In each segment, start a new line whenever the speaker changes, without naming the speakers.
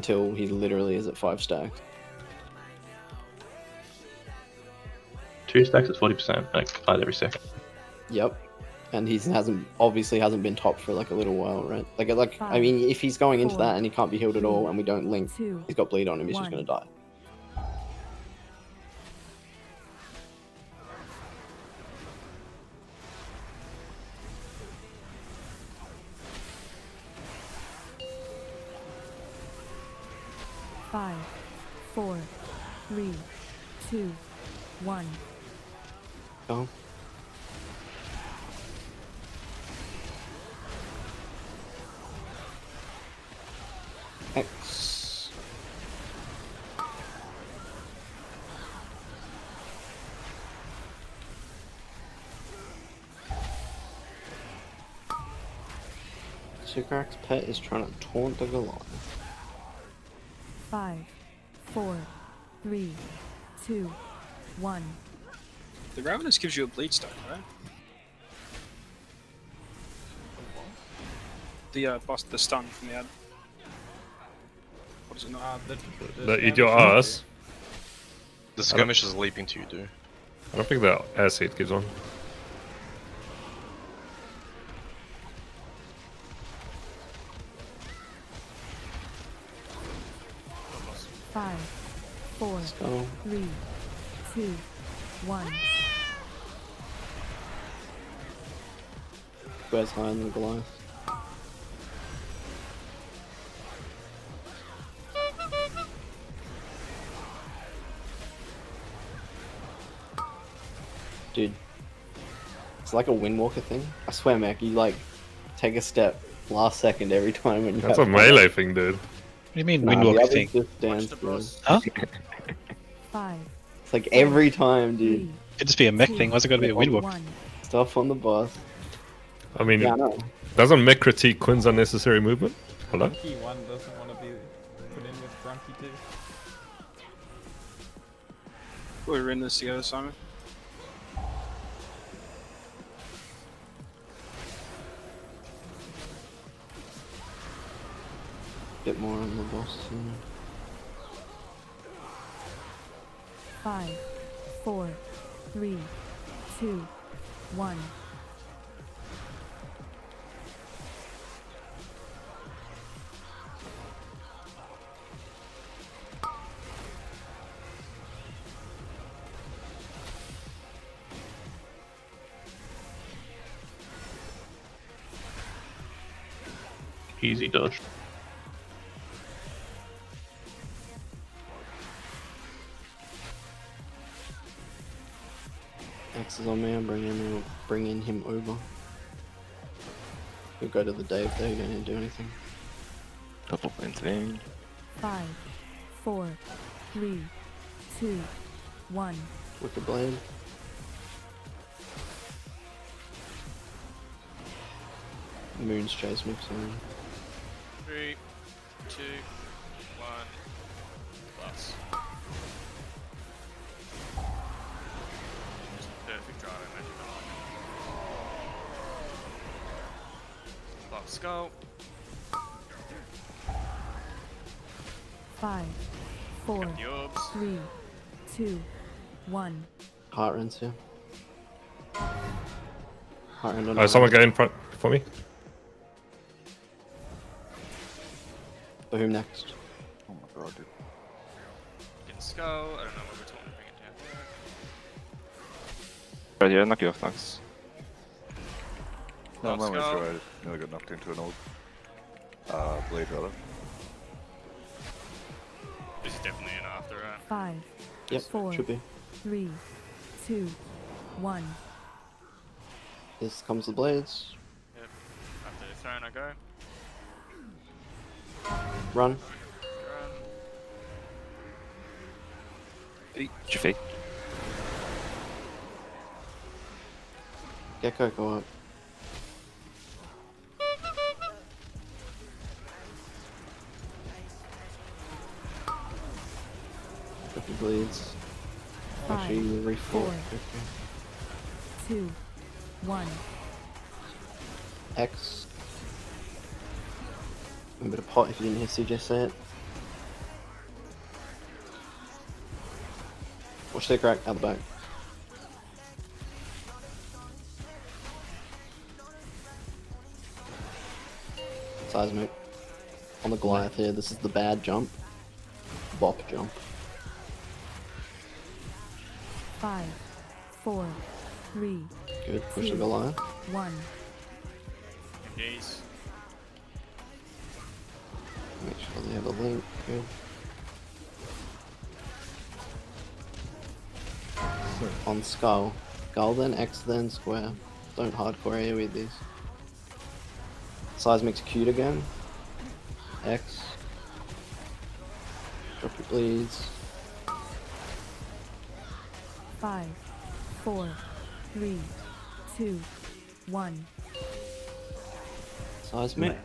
until he literally is at 5 stacks.
2 stacks is 40%, like 5 every second.
Yep. And he obviously hasn't been top for like a little while, right? Like I mean, if he's going into that and he can't be healed at all, and we don't link, he's got bleed on him. He's just gonna die.
Five, 4, 3, 2, 1.
Oh. X. Sugarak's pet is trying to taunt the Goliath.
5, 4, 3, 2, 1.
The Ravenous gives you a bleed stone, right? The boss, the stun from the ad. What is it not?
The eat your ass.
The skirmish is leaping to you, dude.
I don't think the ass hit gives on.
Five, 4, 3, 2, 1.
Where's higher than Goliath? Dude, it's like a Windwalker thing. I swear, Mac, you like take a step last second every time when you.
That's a melee thing, dude.
What do you mean Windwalker thing?
Huh?
5.
It's like every time, dude.
Could just be a mech thing. Why's it got to be a Windwalker?
Stuff on the boss.
I mean,
yeah, I know.
Doesn't mech critique Quinn's unnecessary movement? Hello?
Key 1 doesn't want to be put in with Grumpy too.
We're in this together, Simon.
Bit more on the boss.
5, 4, 3, 2, 1.
Easy dodge.
X is on me, I'm bringing him over. We'll go to the Dave there, you don't need to do anything.
Double thing.
5, 4, 3, 2, 1.
Wicked Blade. Moon's chase mixing.
3, 2, 1. Plus. Just perfect drive, magic. Let's go.
5, 4, 3, 2, 1.
Heart runs here. Heart run on.
Oh, someone get in front for me.
For whom next?
Oh my god, dude.
Get skull. I don't know what we're talking. Bring it down.
Right here, knock you off, thanks. No,
Let's
I'm not
go.
sure. I nearly got knocked into an old blade rather.
This is definitely an after, right?
5,
Yep,
4,
should be.
3, 2, 1.
This comes the blades.
Yep. After the throne, I go.
Run.
Eat your feet.
Gecko, go up. He bleeds.
5,
Actually, you re-fought.
4, 2, 1.
X. A bit of pot if you didn't hear CJ say it. Watch their crack out the back. Seismic. On the Goliath here, this is the bad jump. Bop jump.
5, 4, 3,
Good, push the Goliath.
1.
Engage.
Make sure they have a link. Good. On skull. Skull then X then square. Don't hardcore AoE these. Seismic's cute again. X. Drop your bleeds.
5, 4, 3, 2, 1.
Seismic.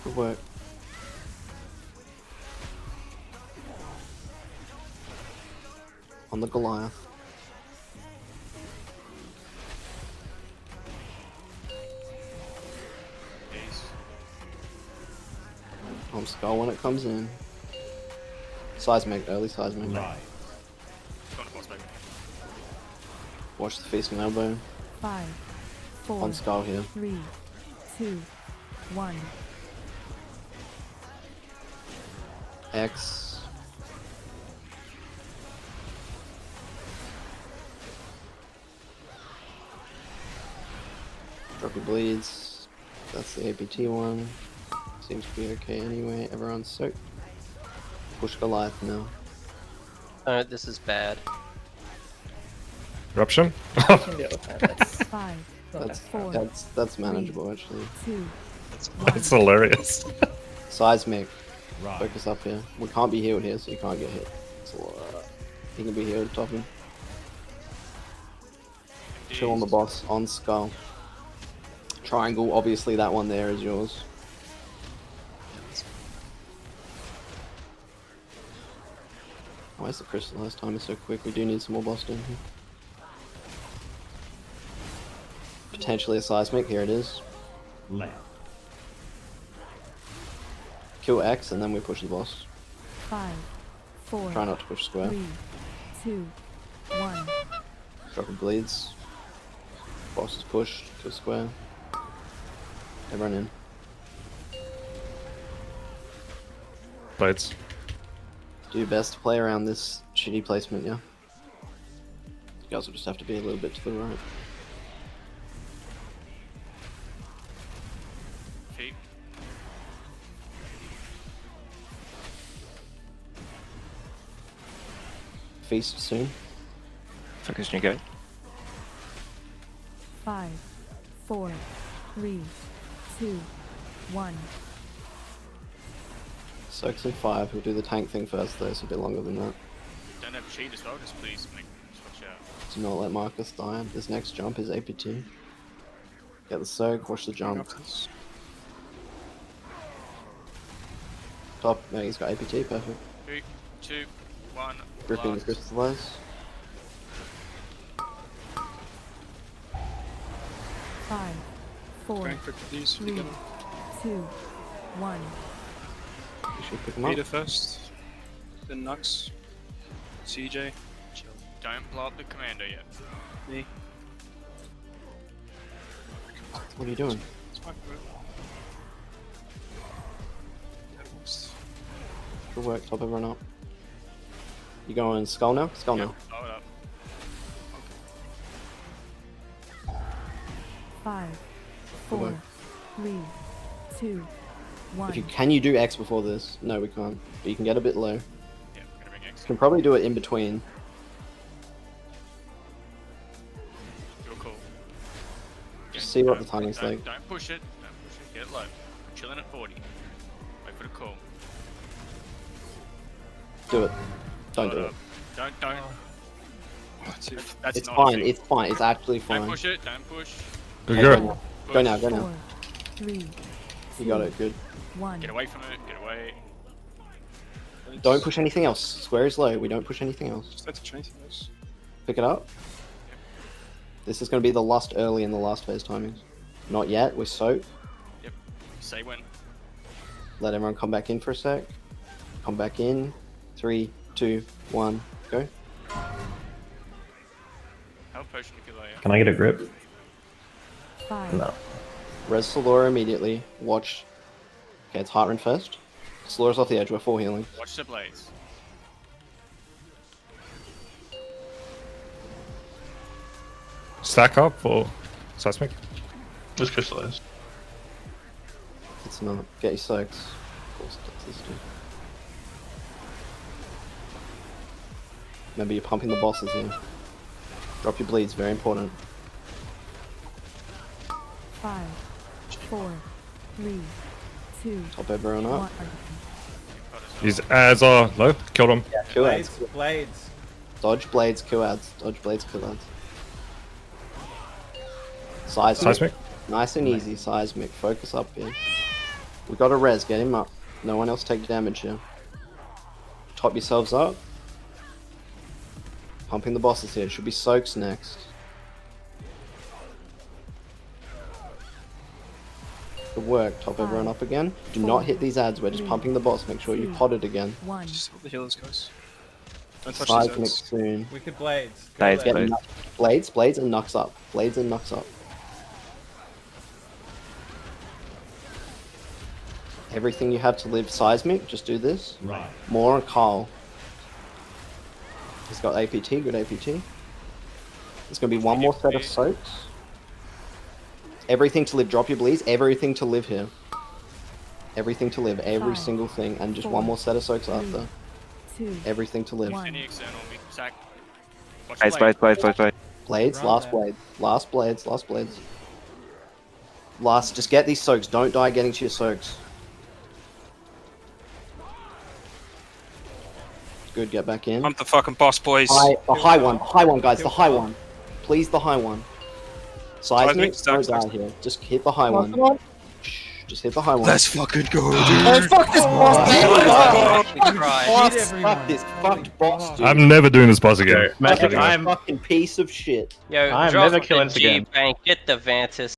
Good work. On the Goliath.
Engage.
On skull when it comes in. Seismic, early seismic.
Going to boss back.
Watch the feast and elbow.
5, 4,
On skull here.
3, 2, 1.
X. Drop your bleeds. That's the APT one. Seems to be okay anyway. Everyone's soaked. Push Goliath now.
Alright, this is bad.
Eruption?
5,
That's
4,
that's manageable actually.
2,
That's hilarious.
Seismic. Focus up here. We can't be healed here, so you can't get hit. It's a lot. He can be healed, top him. Chill on the boss, on skull. Triangle, obviously that one there is yours. Why is the crystallized timer so quick? We do need some more boss down here. Potentially a seismic, here it is. Kill X and then we push the boss.
5, 4,
Try not to push square.
3, 2, 1.
Drop the bleeds. Boss is pushed, kill square. Everyone in.
Blades.
Do your best to play around this shitty placement, yeah? You guys will just have to be a little bit to the right.
Feet.
Feast soon.
Focus on your go.
5, 4, 3, 2, 1.
Soaks in 5. We'll do the tank thing first though, it's a bit longer than that.
Don't have cheat as well, just please make switch out.
Do not let Marcus die. This next jump is APT. Get the soak, watch the jump. Top, no, he's got APT, perfect.
3, 2, 1.
Gripping the
last.
crystallize.
5, 4,
Going quick with these.
3, 2, 1.
You should pick him up.
Peter first. Then Nux. CJ.
Chill. Don't blow up the commander yet.
Me.
What are you doing?
It's fine.
Good work, top everyone up. You going skull now? Skull now.
Blow it up.
5,
Good
4,
work.
3, 2, 1.
If you can you do X before this? No, we can't. But you can get a bit low.
Yeah, I'm gonna bring X.
You can probably do it in between.
You're cool.
Just see what the
Don't-
timing's
don't-
like.
Don't push it. Don't push it. Get it low. I'm chilling at 40. Wait for the call.
Do it. Don't
Blow
do
up.
it.
Don't. That's
It's
not
fine.
a thing.
It's fine. It's actually
Don't
fine.
push it. Don't push.
Good
Hey,
girl.
Go now. Go
4,
now.
3,
You got it. Good.
1.
Get away from it. Get away.
Don't push anything else. Square is low. We don't push anything else.
Just have to change those.
Pick it up. This is going to be the last early in the last phase timings. Not yet. We're soaked.
Yep. Say when.
Let everyone come back in for a sec. Come back in. 3, 2, 1, go.
How potion if you like.
Can I get a grip?
5,
No.
Res Solora immediately. Watch. Okay, it's Heartrend first. Solora's off the edge, we're full healing.
Watch the blades.
Stack up or seismic?
Just crystallize.
It's not. Get your soaks. Of course, it does this too. Remember, you're pumping the bosses here. Drop your bleeds, very important.
5, 4, 3, 2,
Top everyone up.
1.
His ads are low. Killed him.
Kill
Blades,
ads.
blades.
Dodge blades, kill ads. Dodge blades, kill ads. Seismic.
Seismic.
Nice and easy, seismic. Focus up here. We got a res, get him up. No one else take damage here. Top yourselves up. Pumping the bosses here. Should be soaks next. Good work. Top everyone up again. Do not hit these ads. We're just pumping the boss. Make sure you pot it again.
1.
Just hold the healers, guys. Don't touch
Seismic
these ads.
soon.
We could blades. Go
Blades,
blades.
Get
blades.
blades, blades, and knocks up. Blades and knocks up. Everything you have to live seismic, just do this.
Right.
More on Carl. He's got APT, good APT. There's gonna be one more set of soaks. Everything to live, drop your bleeds, everything to live here. Everything to live, every
5,
single thing, and just
4,
one more set of soaks
3,
after.
2,
Everything to live.
1.
Any external me. Sack. Watch
Blades,
blade.
blades.
Blades,
Run
last
there.
blade. Last blades, last blades. Last, just get these soaks, don't die getting to your soaks. Good, get back in.
Pump the fucking boss, boys.
The high one, guys, the high one. Please, the high one. Seismic, don't die here. Just hit the high one. Shh, just hit the high one.
Let's fucking go,
Oh, fuck this boss!
Beat everyone.
Fuck this fucked boss, dude.
I'm never doing this boss again.
Mythic,
Fucking
I'm
fucking piece of shit.
Yo,
I'm
drop
never
the
killing this again.
G-Bank, get the Vantis.